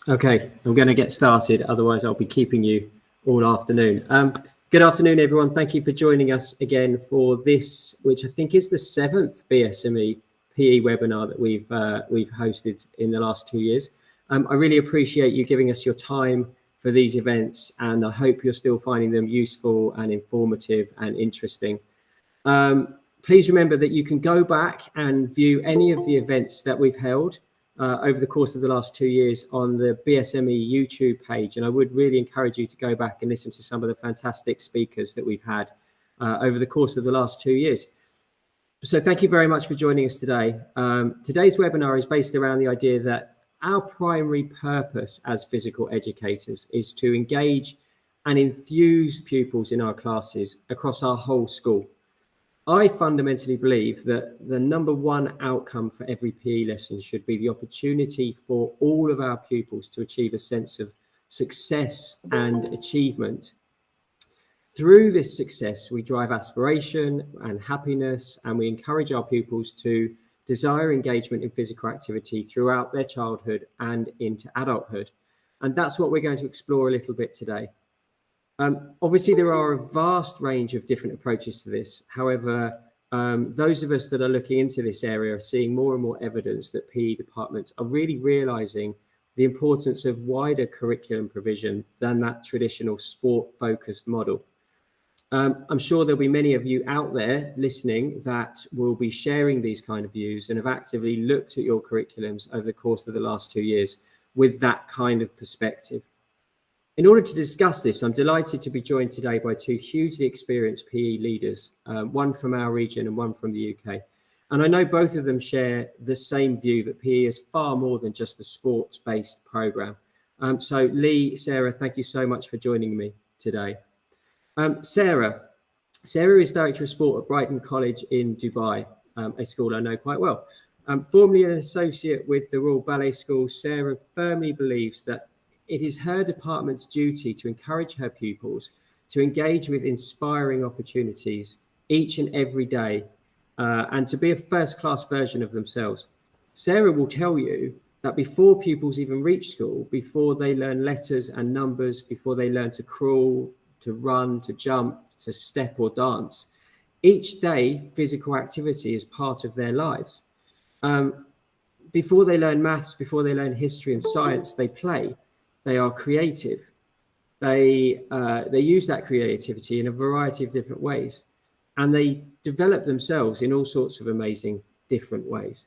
Okay, I'm going to get started, otherwise I'll be keeping you all afternoon. Good afternoon, everyone. Thank you for joining us again for this, which I think is the 7th BSME PE webinar that we've hosted in the last 2 years. I really appreciate you giving us your time for these events, and I hope you're still finding them useful and informative and interesting. Please remember that you can go back and view any of the events that we've held over the course of the last 2 years on the BSME YouTube page. And I would really encourage you to go back and listen to some of the fantastic speakers that we've had over the course of the last 2 years. So thank you very much for joining us today. Today's webinar is based around the idea that our primary purpose as physical educators is to engage and enthuse pupils in our classes across our whole school. I fundamentally believe that the number one outcome for every PE lesson should be the opportunity for all of our pupils to achieve a sense of success and achievement. Through this success, we drive aspiration and happiness, and we encourage our pupils to desire engagement in physical activity throughout their childhood and into adulthood. And that's what we're going to explore a little bit today. Obviously, there are a vast range of different approaches to this. However, those of us that are looking into this area are seeing more and more evidence that PE departments are really realizing the importance of wider curriculum provision than that traditional sport-focused model. I'm sure there'll be many of you out there listening that will be sharing these kind of views and have actively looked at your curriculums over the course of the last 2 years with that kind of perspective. In order to discuss this, I'm delighted to be joined today by two hugely experienced PE leaders, one from our region and one from the UK. And I know both of them share the same view that PE is far more than just a sports-based programme. So Lee, Sarah, thank you so much for joining me today. Sarah is Director of Sport at Brighton College in Dubai, a school I know quite well. Formerly an associate with the Royal Ballet School, Sarah firmly believes that it is her department's duty to encourage her pupils to engage with inspiring opportunities each and every day and to be a first-class version of themselves. Sarah will tell you that before pupils even reach school, before they learn letters and numbers, before they learn to crawl, to run, to jump, to step or dance, each day physical activity is part of their lives. Before they learn maths, before they learn history and science, they play. They are creative. They use that creativity in a variety of different ways, and they develop themselves in all sorts of amazing different ways.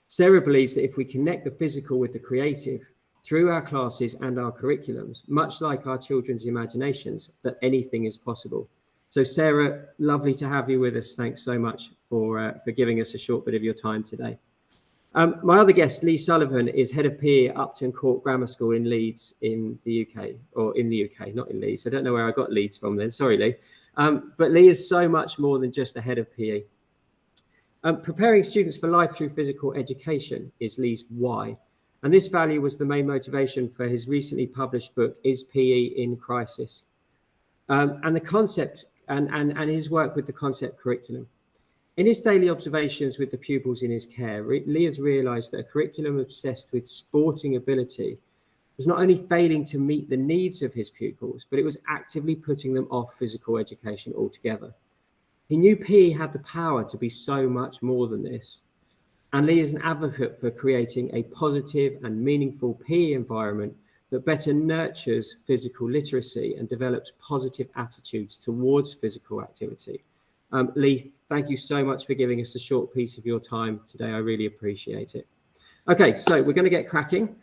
Sarah believes that if we connect the physical with the creative through our classes and our curriculums, much like our children's imaginations, that anything is possible. So Sarah, lovely to have you with us. Thanks so much for giving us a short bit of your time today. My other guest, Lee Sullivan, is Head of PE at Upton Court Grammar School in Leeds in the UK, or in the UK, not in Leeds. I don't know where I got Leeds from then, sorry Lee. But Lee is so much more than just a Head of PE. Preparing students for life through physical education is Lee's why. And this value was the main motivation for his recently published book, Is PE in Crisis? And the concept, and his work with the concept curriculum. In his daily observations with the pupils in his care, Lee has realised that a curriculum obsessed with sporting ability was not only failing to meet the needs of his pupils, but it was actively putting them off physical education altogether. He knew PE had the power to be so much more than this. And Lee is an advocate for creating a positive and meaningful PE environment that better nurtures physical literacy and develops positive attitudes towards physical activity. Lee, thank you so much for giving us a short piece of your time today. I really appreciate it. Okay, so we're going to get cracking.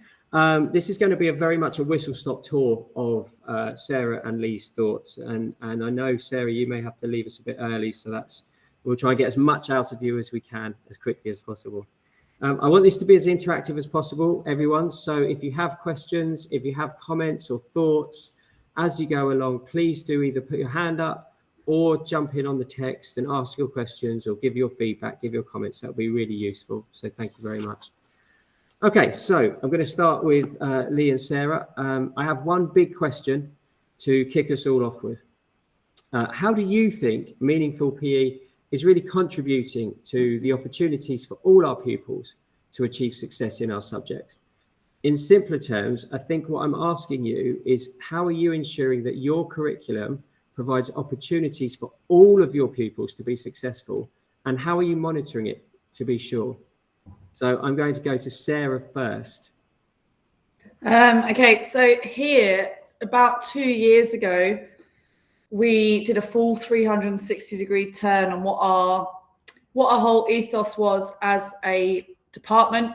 This is going to be a very much a whistle-stop tour of Sarah and Lee's thoughts. And I know, Sarah, you may have to leave us a bit early, so we'll try and get as much out of you as we can as quickly as possible. I want this to be as interactive as possible, everyone. So if you have questions, if you have comments or thoughts as you go along, please do either put your hand up or jump in on the text and ask your questions or give your feedback, give your comments. That would be really useful. So thank you very much. Okay, so I'm going to start with Lee and Sarah. I have one big question to kick us all off with. How do you think meaningful PE is really contributing to the opportunities for all our pupils to achieve success in our subject? in simpler terms, I think what I'm asking you is, how are you ensuring that your curriculum provides opportunities for all of your pupils to be successful, and how are you monitoring it to be sure? So I'm going to go to Sarah first. Okay, so here, about 2 years ago, we did a full 360-degree turn on what our whole ethos was as a department,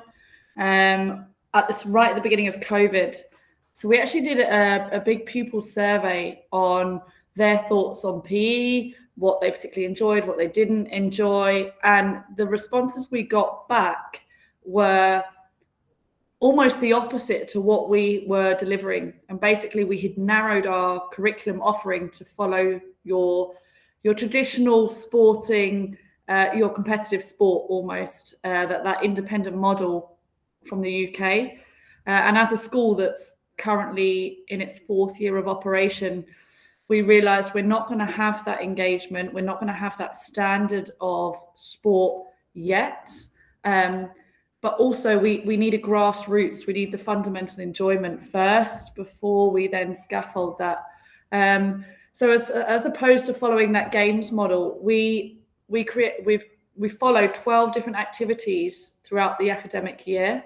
right at the beginning of COVID. So we actually did a big pupil survey on their thoughts on PE, what they particularly enjoyed, what they didn't enjoy, and the responses we got back were almost the opposite to what we were delivering. And basically we had narrowed our curriculum offering to follow your traditional sporting, your competitive sport almost, that independent model from the UK. And as a school that's currently in its 4th year of operation, we realized we're not going to have that engagement. We're not going to have that standard of sport yet. But also we need a grassroots. We need the fundamental enjoyment first before we then scaffold that. So as opposed to following that games model, we follow 12 different activities throughout the academic year.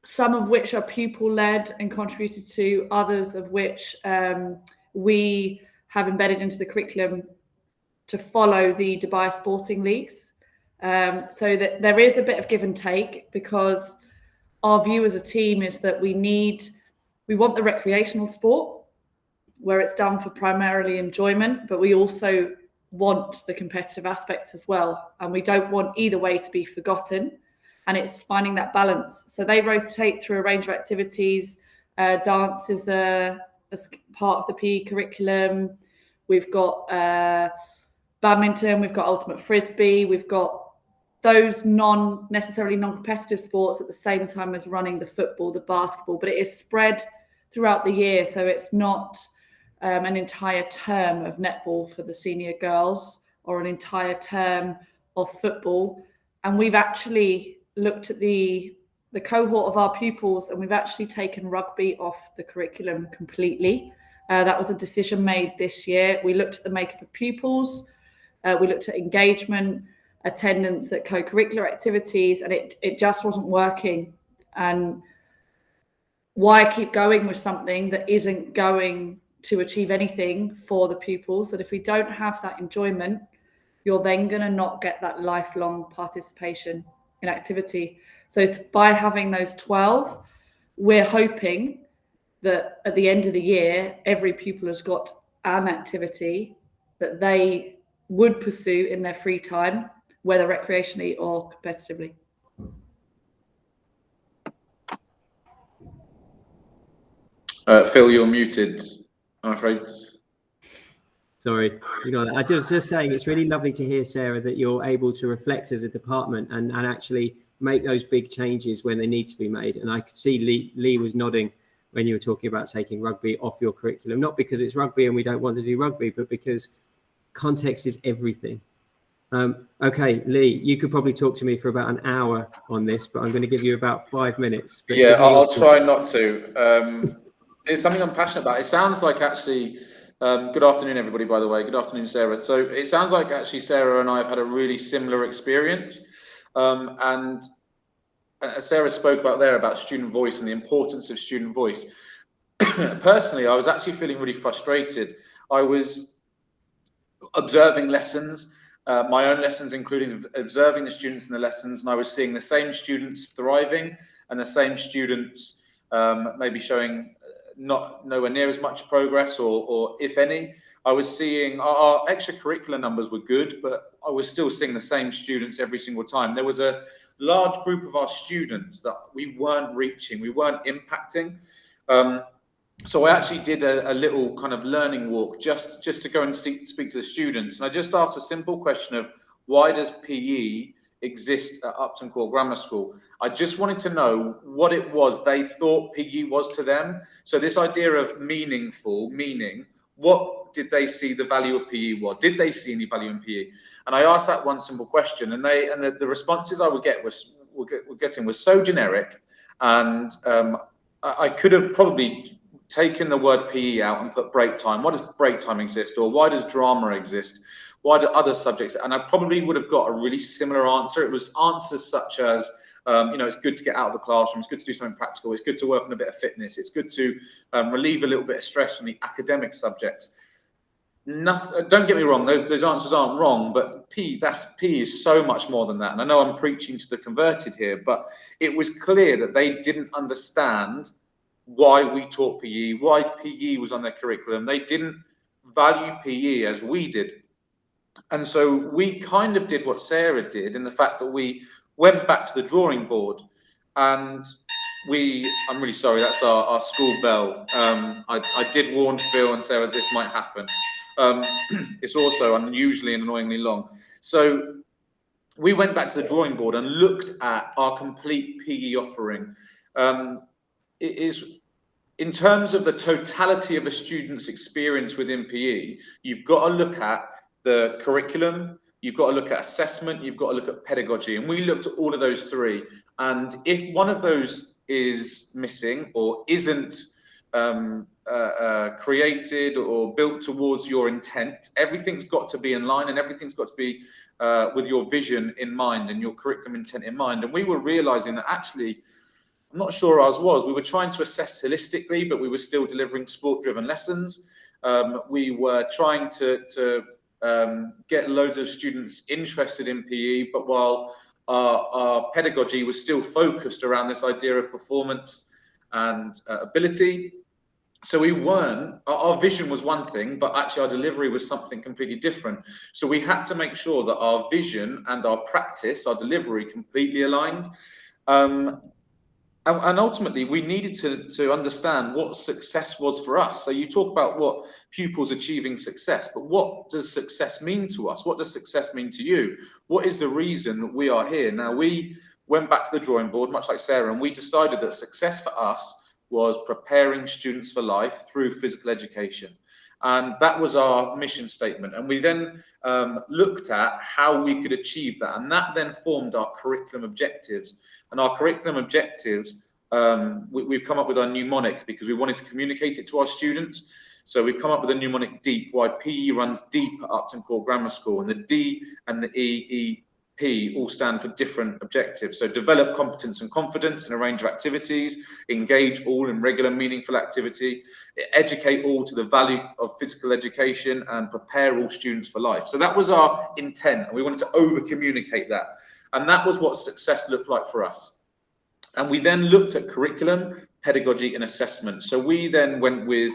Some of which are pupil-led and contributed to, others of which we have embedded into the curriculum to follow the Dubai Sporting Leagues. So that there is a bit of give and take, because our view as a team is that we want the recreational sport where it's done for primarily enjoyment, but we also want the competitive aspects as well. And we don't want either way to be forgotten. And it's finding that balance. So they rotate through a range of activities. Dance is a part of the PE curriculum. We've got badminton, we've got ultimate frisbee, we've got those necessarily non-competitive sports at the same time as running the football, the basketball, but it is spread throughout the year. So it's not an entire term of netball for the senior girls or an entire term of football. And we've actually looked at the cohort of our pupils, and we've actually taken rugby off the curriculum completely. That was a decision made this year. We looked at the makeup of pupils, we looked at engagement, attendance at co-curricular activities, and it just wasn't working. And why keep going with something that isn't going to achieve anything for the pupils? That if we don't have that enjoyment, you're then going to not get that lifelong participation in activity. So by having those 12, we're hoping that at the end of the year, every pupil has got an activity that they would pursue in their free time, whether recreationally or competitively. Phil, you're muted, I'm afraid. Sorry, I was just saying, it's really lovely to hear, Sarah, that you're able to reflect as a department and actually make those big changes when they need to be made. And I could see Lee was nodding when you were talking about taking rugby off your curriculum, not because it's rugby and we don't want to do rugby, but because context is everything. Okay, Lee, you could probably talk to me for about an hour on this, but I'm going to give you about 5 minutes. But yeah, I'll try not to. It's something I'm passionate about. It sounds like actually, good afternoon, everybody, by the way. Good afternoon, Sarah. So it sounds like actually Sarah and I have had a really similar experience. And as Sarah spoke about there about student voice and the importance of student voice. Personally, I was actually feeling really frustrated. I was observing lessons, my own lessons, including observing the students in the lessons, and I was seeing the same students thriving and the same students maybe showing nowhere near as much progress, or if any. I was seeing our extracurricular numbers were good, but I was still seeing the same students every single time. There was a large group of our students that we weren't reaching, we weren't impacting. So I actually did a little kind of learning walk just to go and speak to the students. And I just asked a simple question of, why does PE exist at Upton Court Grammar School? I just wanted to know what it was they thought PE was to them. So this idea of meaning, what did they see the value of PE was? Did they see any value in PE? And I asked that one simple question, and the responses I would get were getting was so generic And I could have probably taken the word PE out and put break time. Why does break time exist? Or why does drama exist? Why do other subjects? And I probably would have got a really similar answer. It was answers such as, it's good to get out of the classroom. It's good to do something practical. It's good to work on a bit of fitness. It's good to relieve a little bit of stress from the academic subjects. Nothing, don't get me wrong, those answers aren't wrong, but PE is so much more than that. And I know I'm preaching to the converted here, but it was clear that they didn't understand why we taught PE, why PE was on their curriculum. They didn't value PE as we did. And so we kind of did what Sarah did, in the fact that we went back to the drawing board, and I'm really sorry, that's our school bell. I did warn Phil and Sarah this might happen. It's also unusually and annoyingly long. So we went back to the drawing board and looked at our complete PE offering. It is, in terms of the totality of a student's experience within PE, you've got to look at the curriculum, you've got to look at assessment, you've got to look at pedagogy. And we looked at all of those three. And if one of those is missing or isn't created or built towards your intent, everything's got to be in line, and everything's got to be with your vision in mind and your curriculum intent in mind. And we were realizing that actually, I'm not sure ours was, we were trying to assess holistically, but we were still delivering sport-driven lessons. We were trying to get loads of students interested in PE, but while our pedagogy was still focused around this idea of performance and ability. So we weren't, our vision was one thing, but actually our delivery was something completely different. So we had to make sure that our vision and our practice, our delivery, completely aligned. And ultimately, we needed to understand what success was for us. So you talk about what pupils achieving success, but what does success mean to us? What does success mean to you? What is the reason that we are here? Now, we went back to the drawing board, much like Sarah, and we decided that success for us was preparing students for life through physical education. And that was our mission statement. And we then looked at how we could achieve that. And that then formed our curriculum objectives. And our curriculum objectives, we've come up with our mnemonic because we wanted to communicate it to our students. So we've come up with a mnemonic, DEEP, why PE runs deep at Upton Court Grammar School. And the D and the EEP all stand for different objectives. So develop competence and confidence in a range of activities, engage all in regular meaningful activity, educate all to the value of physical education, and prepare all students for life. So that was our intent, and we wanted to over communicate that. And that was what success looked like for us. And we then looked at curriculum, pedagogy, and assessment. So we then went with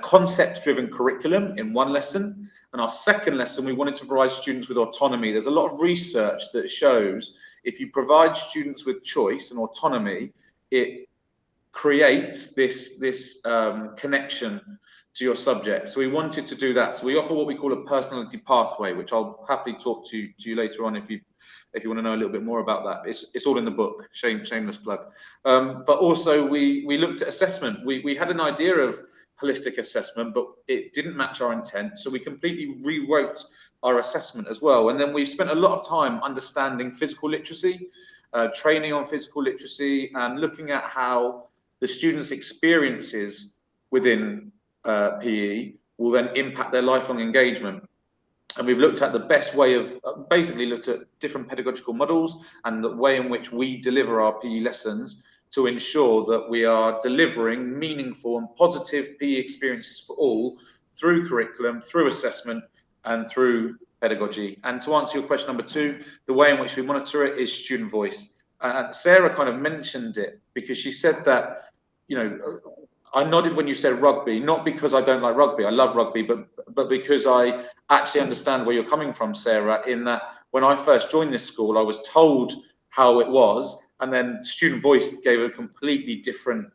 concept-driven curriculum in one lesson. And our second lesson, we wanted to provide students with autonomy. There's a lot of research that shows if you provide students with choice and autonomy, it creates this connection to your subject. So we wanted to do that. So we offer what we call a personality pathway, which I'll happily talk to you later on if you want to know a little bit more about that. It's all in the book, shameless plug. But also we looked at assessment. We had an idea of holistic assessment, but it didn't match our intent. So we completely rewrote our assessment as well. And then we've spent a lot of time understanding physical literacy, training on physical literacy, and looking at how the students' experiences within PE will then impact their lifelong engagement. And we've looked at the best way of, basically looked at different pedagogical models and the way in which we deliver our PE lessons to ensure that we are delivering meaningful and positive PE experiences for all through curriculum, through assessment, and through pedagogy. And to answer your question number two, the way in which we monitor it is student voice. Sarah kind of mentioned it because she said that, I nodded when you said rugby, not because I don't like rugby, I love rugby, but because I actually understand where you're coming from, Sarah, in that when I first joined this school, I was told how it was, and then student voice gave a completely different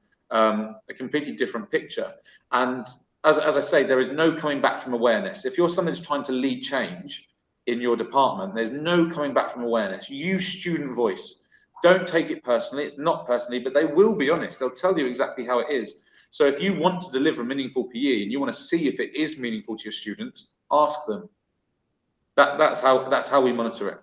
picture. And as I say, there is no coming back from awareness. If you're someone who's trying to lead change in your department, there's no coming back from awareness. Use student voice. Don't take it personally. It's not personally, but they will be honest. They'll tell you exactly how it is. So if you want to deliver meaningful PE and you want to see if it is meaningful to your students, ask them. That's how we monitor it.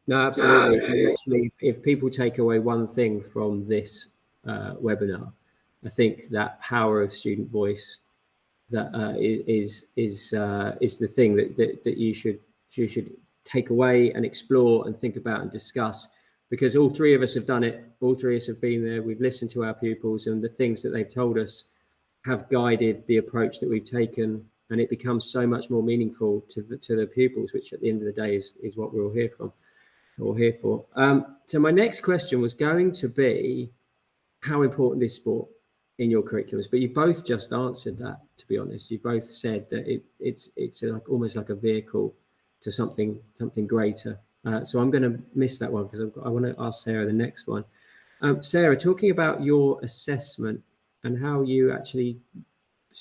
No, absolutely. And actually, if people take away one thing from this webinar, I think that power of student voice that is the thing that you should take away and explore and think about and discuss, because all three of us have done it. All three of us have been there. We've listened to our pupils, and the things that they've told us have guided the approach that we've taken, and it becomes so much more meaningful to the pupils, which at the end of the day is what we're all here from. All here for. So my next question was going to be, how important is sport in your curriculums? But you both just answered that, to be honest. You both said that it's like almost like a vehicle to something greater. So I'm going to miss that one because I want to ask Sarah the next one. Sarah, talking about your assessment and how you actually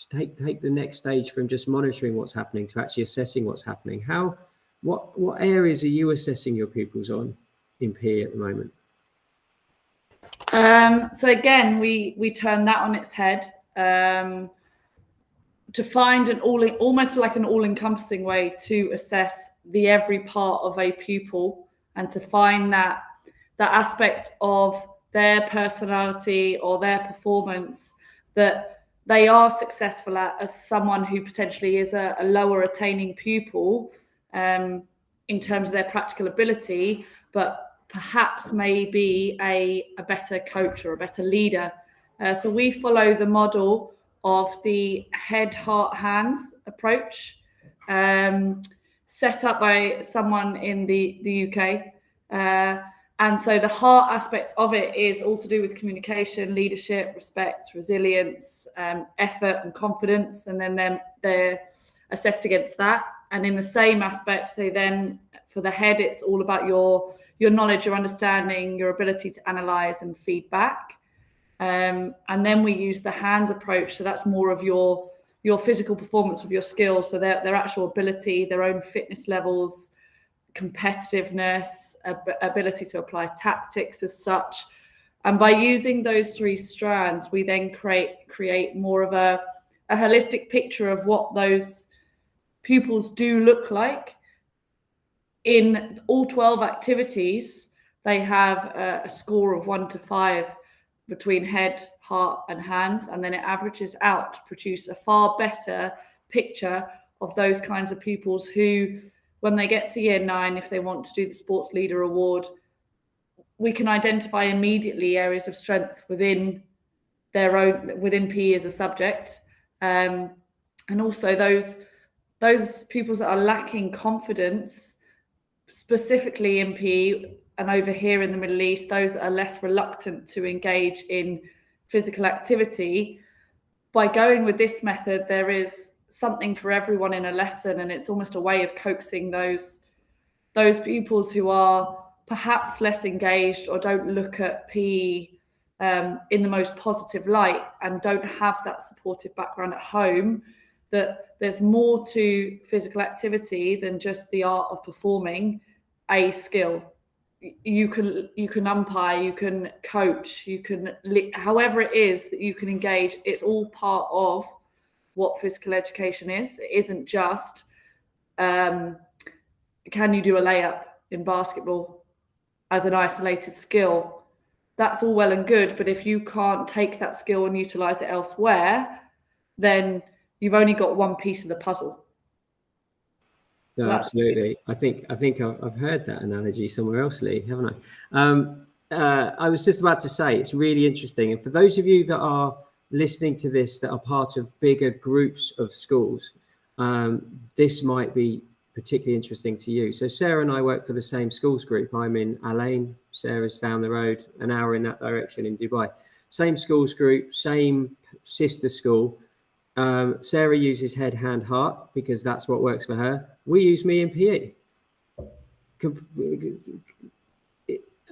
take the next stage from just monitoring what's happening to actually assessing what's happening. What areas are you assessing your pupils on in PE at the moment? So again, we turn that on its head to find almost like an all-encompassing way to assess the every part of a pupil, and to find that aspect of their personality or their performance that they are successful at as someone who potentially is a lower attaining pupil in terms of their practical ability, but perhaps maybe a better coach or a better leader. So we follow the model of the head, heart, hands approach, set up by someone in the UK. And so the heart aspect of it is all to do with communication, leadership, respect, resilience, effort and confidence. And then they're assessed against that. And in the same aspect, they then, for the head, it's all about your knowledge, your understanding, your ability to analyze and feedback. And then we use the hands approach. So that's more of your physical performance of your skills. So their actual ability, their own fitness levels, competitiveness, ability to apply tactics as such. And by using those three strands, we then create more of a holistic picture of what those pupils do look like. In all 12 activities, they have a score of 1 to 5 between head, heart and hands, and then it averages out to produce a far better picture of those kinds of pupils who, when they get to year 9, if they want to do the Sports Leader Award, we can identify immediately areas of strength within PE as a subject, and also those pupils that are lacking confidence, specifically in PE, and over here in the Middle East, those that are less reluctant to engage in physical activity. By going with this method, there is something for everyone in a lesson, and it's almost a way of coaxing those pupils who are perhaps less engaged or don't look at PE in the most positive light and don't have that supportive background at home, that there's more to physical activity than just the art of performing a skill. You can umpire, you can coach, you can, however it is that you can engage, it's all part of what physical education is. It isn't just, can you do a layup in basketball as an isolated skill? That's all well and good, but if you can't take that skill and utilize it elsewhere, then you've only got one piece of the puzzle. No, absolutely. I think I've heard that analogy somewhere else, Lee, haven't I? I was just about to say, it's really interesting. And for those of you that are listening to this, that are part of bigger groups of schools, this might be particularly interesting to you. So Sarah and I work for the same schools group. I'm in Al Ain, Sarah's down the road, an hour in that direction in Dubai. Same schools group, same sister school. Sarah uses head, hand, heart because that's what works for her. We use Me in PE.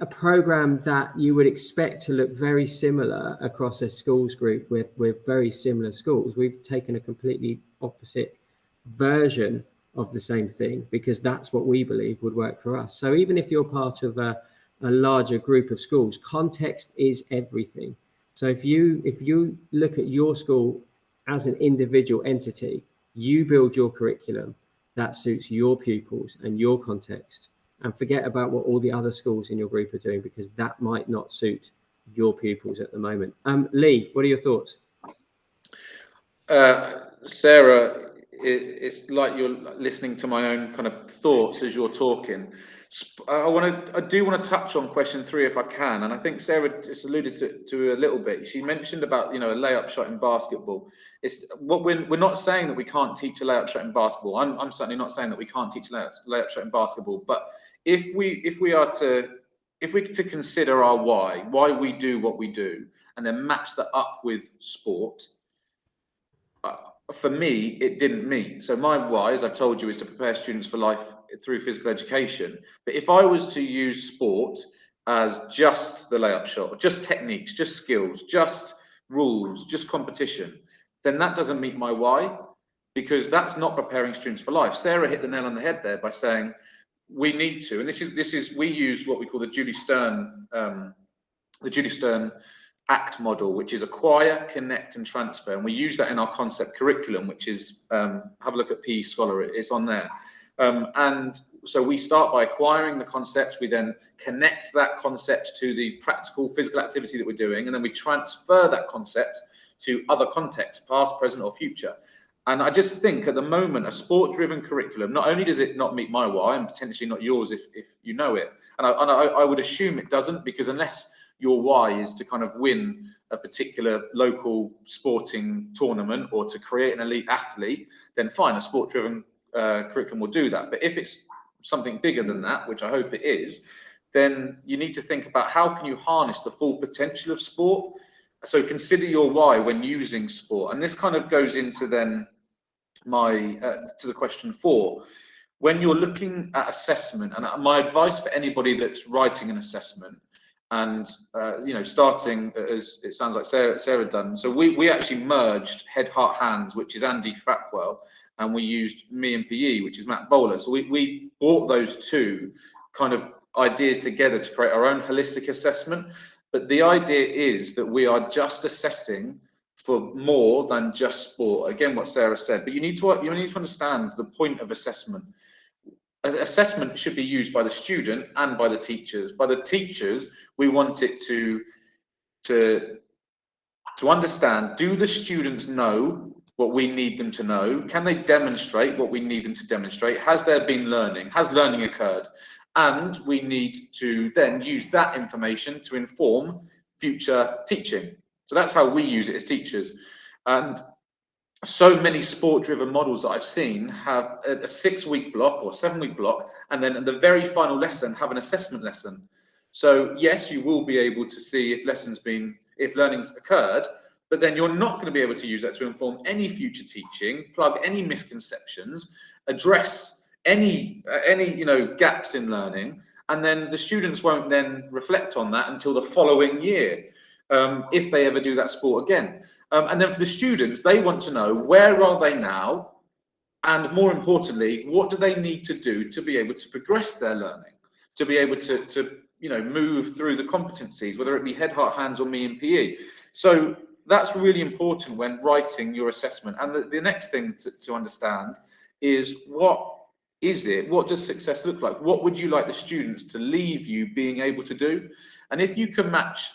A program that you would expect to look very similar across a schools group with very similar schools. We've taken a completely opposite version of the same thing because that's what we believe would work for us. So even if you're part of a larger group of schools, context is everything. So if you look at your school as an individual entity, you build your curriculum that suits your pupils and your context and forget about what all the other schools in your group are doing, because that might not suit your pupils at the moment. Lee, what are your thoughts? Sarah, it's like you're listening to my own kind of thoughts as you're talking. I do want to touch on question 3 if I can, and I think Sarah just alluded to a little bit. She mentioned about, you know, a layup shot in basketball. It's what we're not saying that we can't teach a layup shot in basketball. I'm certainly not saying that we can't teach a layup shot in basketball. But if we are to consider our why we do what we do, and then match that up with sport. For me, it didn't meet. So my why, as I've told you, is to prepare students for life through physical education. But if I was to use sport as just the layup shot, just techniques, just skills, just rules, just competition, then that doesn't meet my why, because that's not preparing students for life. Sarah hit the nail on the head there by saying we need to, and this is we use what we call the Julie Stern ACT model, which is acquire, connect, and transfer. And we use that in our concept curriculum, which is, have a look at PE Scholar, it's on there. And so we start by acquiring the concept, we then connect that concept to the practical physical activity that we're doing, and then we transfer that concept to other contexts, past, present, or future. And I just think at the moment, a sport-driven curriculum, not only does it not meet my why, and potentially not yours if you know it, and I would assume it doesn't, because unless your why is to kind of win a particular local sporting tournament or to create an elite athlete, then fine, a sport-driven curriculum will do that. But if it's something bigger than that, which I hope it is, then you need to think about how can you harness the full potential of sport. So consider your why when using sport. And this kind of goes into then to the question 4. When you're looking at assessment, and my advice for anybody that's writing an assessment, and you know, starting as it sounds like Sarah done. So we actually merged Head, Heart, Hands, which is Andy Fatwell, and we used Me and PE, which is Matt Bowler. So we brought those two kind of ideas together to create our own holistic assessment. But the idea is that we are just assessing for more than just sport. Again, what Sarah said. But you need to understand the point of assessment. Assessment should be used by the student and by the teachers. By the teachers, we want it to understand, do the students know what we need them to know? Can they demonstrate what we need them to demonstrate? Has there been learning? Has learning occurred? And we need to then use that information to inform future teaching. So that's how we use it as teachers. And so many sport-driven models that I've seen have a 6-week block or 7-week block, and then at the very final lesson have an assessment lesson. So yes, you will be able to see if learning's occurred, but then you're not going to be able to use that to inform any future teaching, plug any misconceptions, address any gaps in learning, and then the students won't then reflect on that until the following year, if they ever do that sport again. And then for the students, they want to know, where are they now? And more importantly, what do they need to do to be able to progress their learning, to be able to move through the competencies, whether it be Head, Heart, Hands, or Me and PE. So that's really important when writing your assessment. And the next thing to understand is, what is it? What does success look like? What would you like the students to leave you being able to do? And if you can match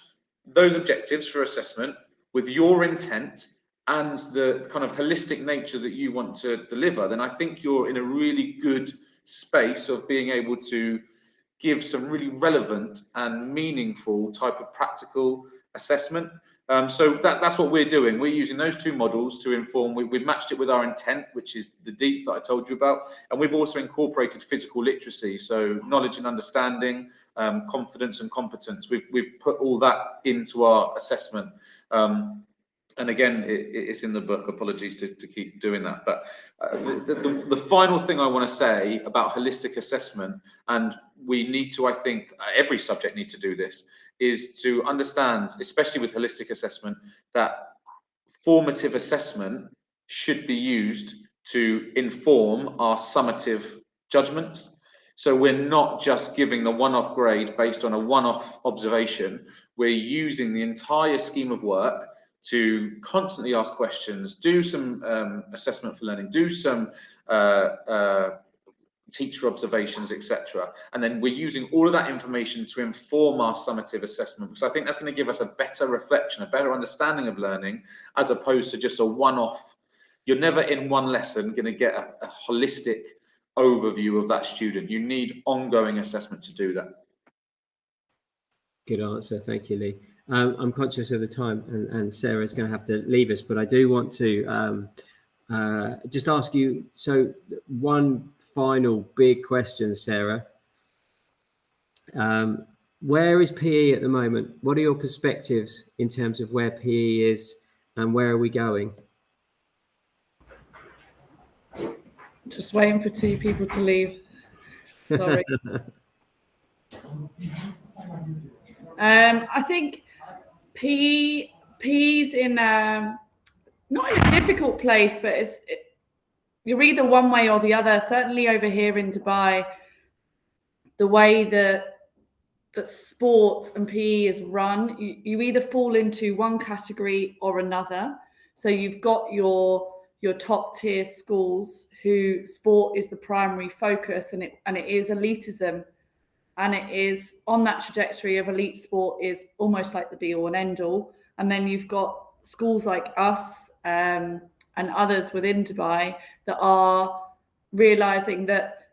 those objectives for assessment with your intent and the kind of holistic nature that you want to deliver, then I think you're in a really good space of being able to give some really relevant and meaningful type of practical assessment. So that's what we're doing. We're using those two models to inform. We've matched it with our intent, which is the deep that I told you about, and we've also incorporated physical literacy, so knowledge and understanding, confidence and competence. We've put all that into our assessment. And again, it's in the book. Apologies to keep doing that. But the final thing I want to say about holistic assessment, and we need to, I think, every subject needs to do this, is to understand, especially with holistic assessment, that formative assessment should be used to inform our summative judgments. So we're not just giving the one-off grade based on a one-off observation. We're using the entire scheme of work to constantly ask questions, do some assessment for learning, do some teacher observations, etc. And then we're using all of that information to inform our summative assessment. So I think that's going to give us a better reflection, a better understanding of learning, as opposed to just a one-off. You're never in one lesson going to get a holistic overview of that student. You need ongoing assessment to do that. Good answer. Thank you, Lee. I'm conscious of the time, and Sarah's going to have to leave us, but I do want to just ask you, so one final big question, Sarah. Where is PE at the moment? What are your perspectives in terms of where PE is and where are we going? Just waiting for two people to leave. Sorry. I think PE's in not in a difficult place, but you're either one way or the other. Certainly over here in Dubai, the way that sport and PE is run, you either fall into one category or another. So you've got your top tier schools who sport is the primary focus, and it is elitism, and it is on that trajectory of elite sport is almost like the be all and end all. And then you've got schools like us and others within Dubai that are realizing that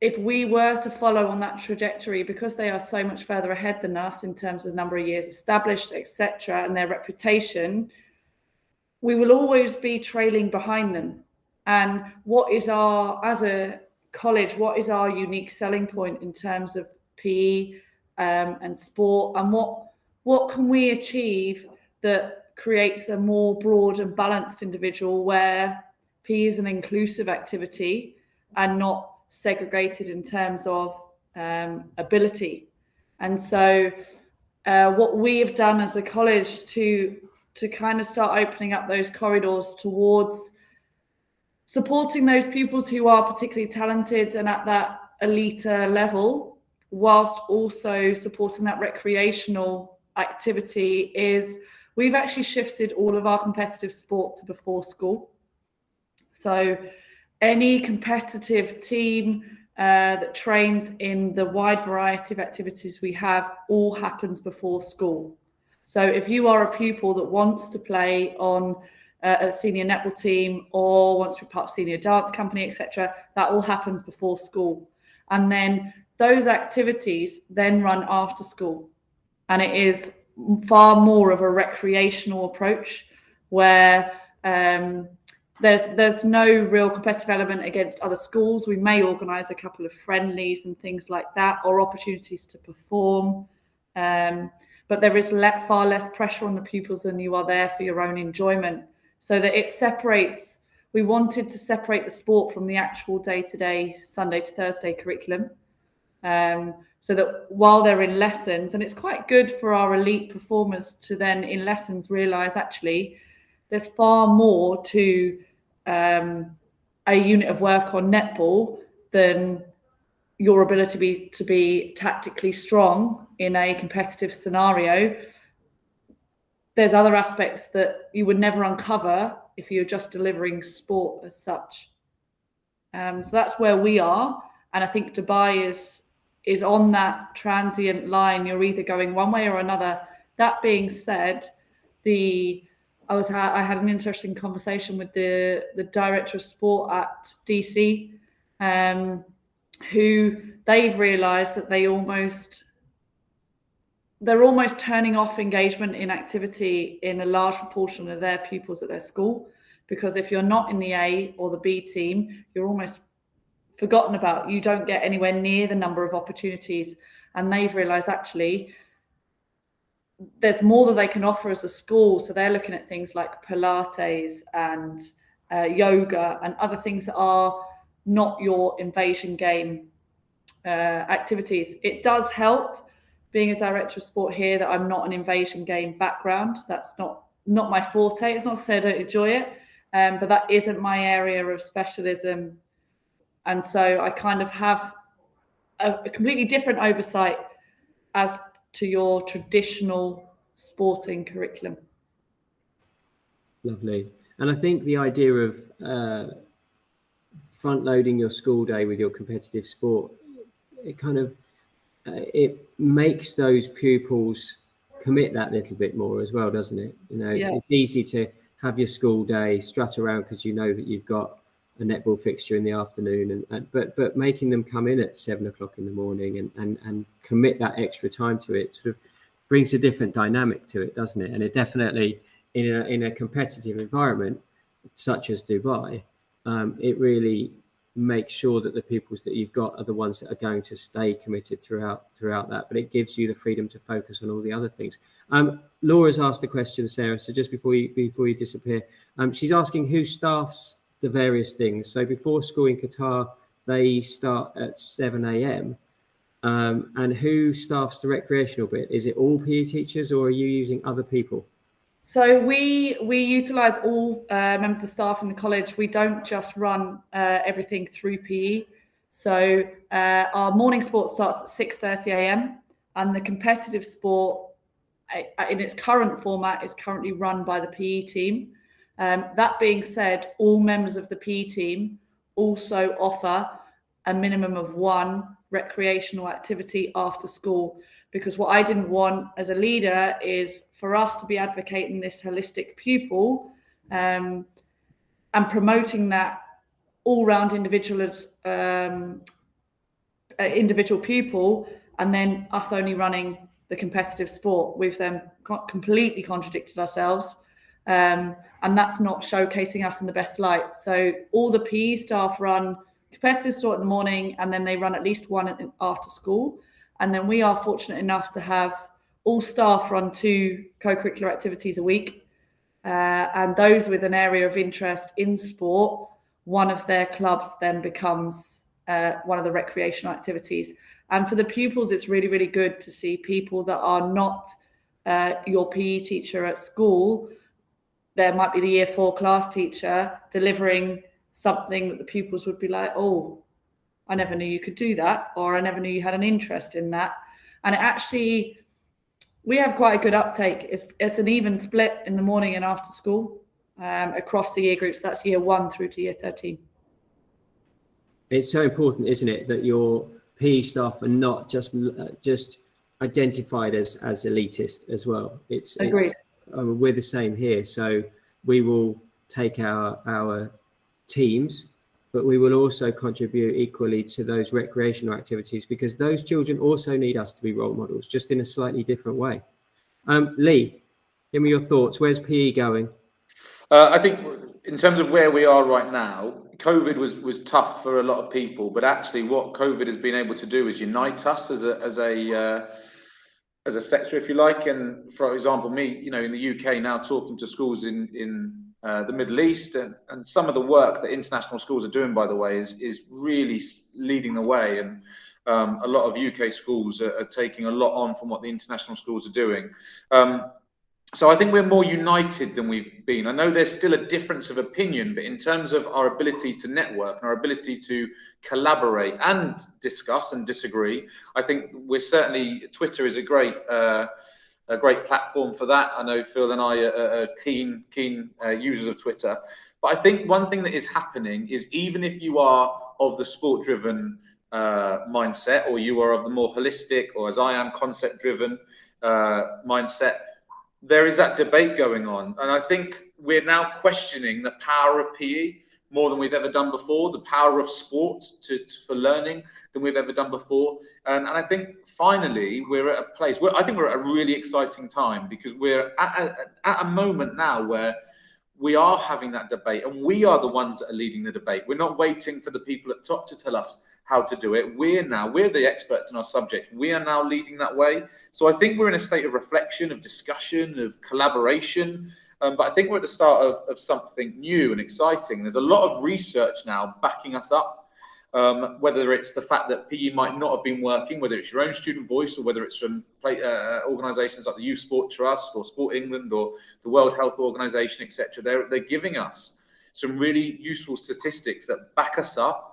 if we were to follow on that trajectory, because they are so much further ahead than us in terms of number of years established, etc., and their reputation, we will always be trailing behind them. And as a college, what is our unique selling point in terms of PE and sport, and what can we achieve that creates a more broad and balanced individual where PE is an inclusive activity and not segregated in terms of ability. And so what we have done as a college to kind of start opening up those corridors towards supporting those pupils who are particularly talented and at that elite level, whilst also supporting that recreational activity, is we've actually shifted all of our competitive sport to before school. So any competitive team that trains in the wide variety of activities we have all happens before school. So if you are a pupil that wants to play on a senior netball team or wants to be part of senior dance company, etc., that all happens before school. And then those activities then run after school. And it is far more of a recreational approach where there's no real competitive element against other schools. We may organise a couple of friendlies and things like that, or opportunities to perform. But there is far less pressure on the pupils, and you are there for your own enjoyment. So that it separates, we wanted to separate the sport from the actual day-to-day, Sunday to Thursday curriculum. So that while they're in lessons, and it's quite good for our elite performers to then in lessons realise actually there's far more to a unit of work on netball than your ability to be tactically strong in a competitive scenario. There's other aspects that you would never uncover if you're just delivering sport as such. So that's where we are. And I think Dubai is on that transient line. You're either going one way or another. That being said, I had an interesting conversation with the director of sport at DC, who they've realised that they're almost turning off engagement in activity in a large proportion of their pupils at their school, because if you're not in the A or the B team, you're almost forgotten about. You don't get anywhere near the number of opportunities. And they've realised actually there's more that they can offer as a school. So they're looking at things like Pilates and yoga and other things that are not your invasion game activities. It does help being a director of sport here that I'm not an invasion game background. That's not my forte. It's not to say I don't enjoy it, but that isn't my area of specialism. And so I kind of have a completely different oversight as to your traditional sporting curriculum. Lovely. And I think the idea of front loading your school day with your competitive sport, it kind of it makes those pupils commit that little bit more as well, doesn't it? You know, it's easy to have your school day strut around because you know that you've got a netball fixture in the afternoon, but making them come in at 7 o'clock in the morning and commit that extra time to it sort of brings a different dynamic to it, doesn't it? And it definitely, in a competitive environment such as Dubai, it really makes sure that the pupils that you've got are the ones that are going to stay committed throughout that. But it gives you the freedom to focus on all the other things. Laura's asked a question, Sarah. So just before you disappear, she's asking who staffs the various things. So before school in Qatar, they start at 7 a.m. And who staffs the recreational bit? Is it all PE teachers, or are you using other people? So we utilise all members of staff in the college. We don't just run everything through PE. So our morning sport starts at 6:30 a.m. and the competitive sport in its current format is currently run by the PE team. That being said, all members of the PE team also offer a minimum of one recreational activity after school, because what I didn't want as a leader is for us to be advocating this holistic pupil and promoting that all-round individual pupil, and then us only running the competitive sport. We've then completely contradicted ourselves, and that's not showcasing us in the best light. So all the PE staff run competitive sport in the morning, and then they run at least one after school. And then we are fortunate enough to have all staff run 2 co-curricular activities a week. And those with an area of interest in sport, one of their clubs then becomes one of the recreational activities. And for the pupils, it's really, really good to see people that are not your PE teacher at school. There might be the year 4 class teacher delivering something that the pupils would be like, oh, I never knew you could do that, or I never knew you had an interest in that. And it actually, we have quite a good uptake. It's an even split in the morning and after school across the year groups. That's year 1 through to year 13. It's so important, isn't it, that your PE staff are not just identified as elitist as well. Agreed. We're the same here. So we will take our teams, but we will also contribute equally to those recreational activities, because those children also need us to be role models, just in a slightly different way. Lee, give me your thoughts. Where's PE going? I think in terms of where we are right now, COVID was tough for a lot of people, but actually what COVID has been able to do is unite us as a sector, if you like. And for example, me, you know, in the UK now, talking to schools in the Middle East, and some of the work that international schools are doing, by the way, is really leading the way. And a lot of UK schools are taking a lot on from what the international schools are doing. So I think we're more united than we've been. I know there's still a difference of opinion, but in terms of our ability to network and our ability to collaborate and discuss and disagree, I think we're certainly, Twitter is a great platform for that. I know Phil and I are keen users of Twitter. But I think one thing that is happening is, even if you are of the sport-driven mindset, or you are of the more holistic, or as I am, concept-driven mindset, there is that debate going on. And I think we're now questioning the power of PE more than we've ever done before, the power of sport for learning than we've ever done before. And I think finally we're at a place where I think we're at a really exciting time, because we're at a moment now where we are having that debate, and we are the ones that are leading the debate. We're not waiting for the people at top to tell us how to do it. We're the experts in our subject. We are now leading that way. So I think we're in a state of reflection, of discussion, of collaboration. But I think we're at the start of something new and exciting. There's a lot of research now backing us up, whether it's the fact that PE might not have been working, whether it's your own student voice, or whether it's from organisations like the Youth Sport Trust or Sport England or the World Health Organization, etc. They're giving us some really useful statistics that back us up.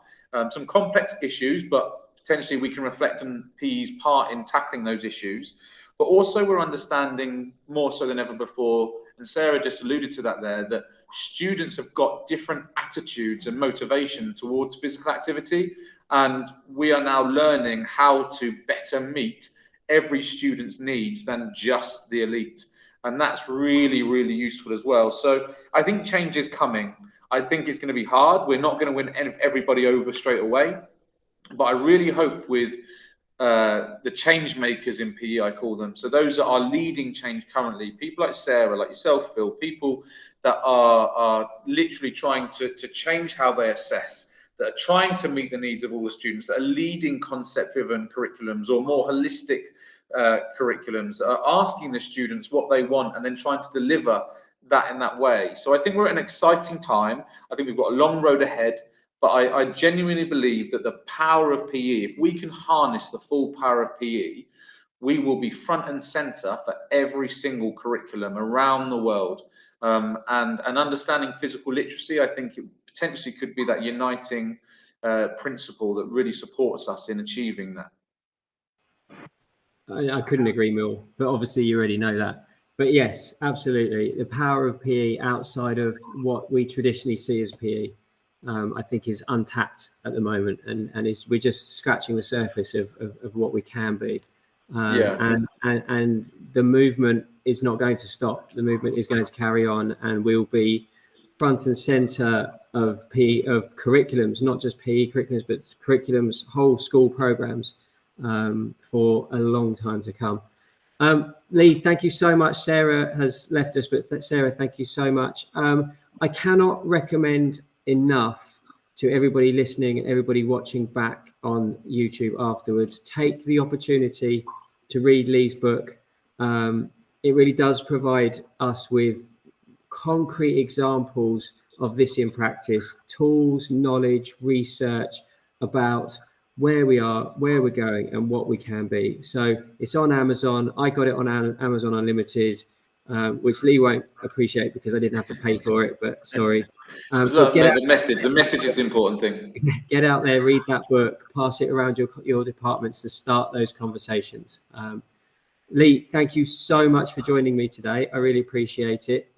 Some complex issues, but potentially we can reflect on PE's part in tackling those issues. But also we're understanding more so than ever before and Sarah just alluded to that there, that students have got different attitudes and motivation towards physical activity, and we are now learning how to better meet every student's needs than just the elite. And that's really, really useful as well. So I think change is coming. I think it's going to be hard. We're not going to win everybody over straight away. But I really hope with the change makers in PE, I call them. So those that are leading change currently, people like Sarah, like yourself, Phil, people that are literally trying to change how they assess, that are trying to meet the needs of all the students, that are leading concept-driven curriculums or more holistic curriculums, are asking the students what they want and then trying to deliver that in that way. So I think we're at an exciting time. I think we've got a long road ahead. But I genuinely believe that the power of PE, if we can harness the full power of PE, we will be front and center for every single curriculum around the world. And understanding physical literacy, I think it potentially could be that uniting principle that really supports us in achieving that. I couldn't agree more, but obviously you already know that. But yes, absolutely. The power of PE outside of what we traditionally see as PE. I think is untapped at the moment, and we're just scratching the surface of what we can be. And the movement is not going to stop. The movement is going to carry on, and we'll be front and center of PE, of curriculums, not just PE curriculums, but curriculums, whole school programs for a long time to come. Lee, thank you so much. Sarah has left us, but Sarah, thank you so much. I cannot recommend enough to everybody listening and everybody watching back on YouTube afterwards. Take the opportunity to read Lee's book. It really does provide us with concrete examples of this in practice, tools, knowledge, research about where we are, where we're going, and what we can be. So it's on Amazon. I got it on Amazon Unlimited, which Lee won't appreciate because I didn't have to pay for it, but sorry. The message is the important thing. Get out there, read that book, pass it around your departments to start those conversations. Lee, thank you so much for joining me today. I really appreciate it.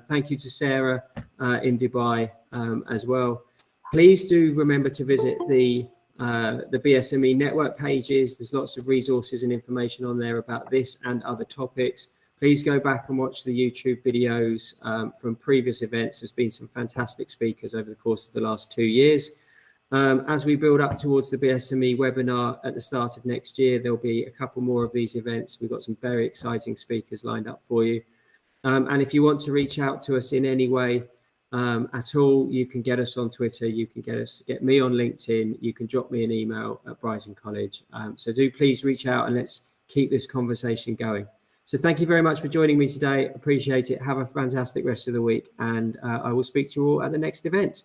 Thank you to Sarah in Dubai as well. Please do remember to visit the BSME network pages. There's lots of resources and information on there about this and other topics. Please go back and watch the YouTube videos from previous events. There's been some fantastic speakers over the course of the last 2 years. As we build up towards the BSME webinar at the start of next year, there'll be a couple more of these events. We've got some very exciting speakers lined up for you. And if you want to reach out to us in any way at all, you can get us on Twitter. You can get me on LinkedIn. You can drop me an email at Brighton College. So do please reach out and let's keep this conversation going. So thank you very much for joining me today. Appreciate it. Have a fantastic rest of the week. And I will speak to you all at the next event.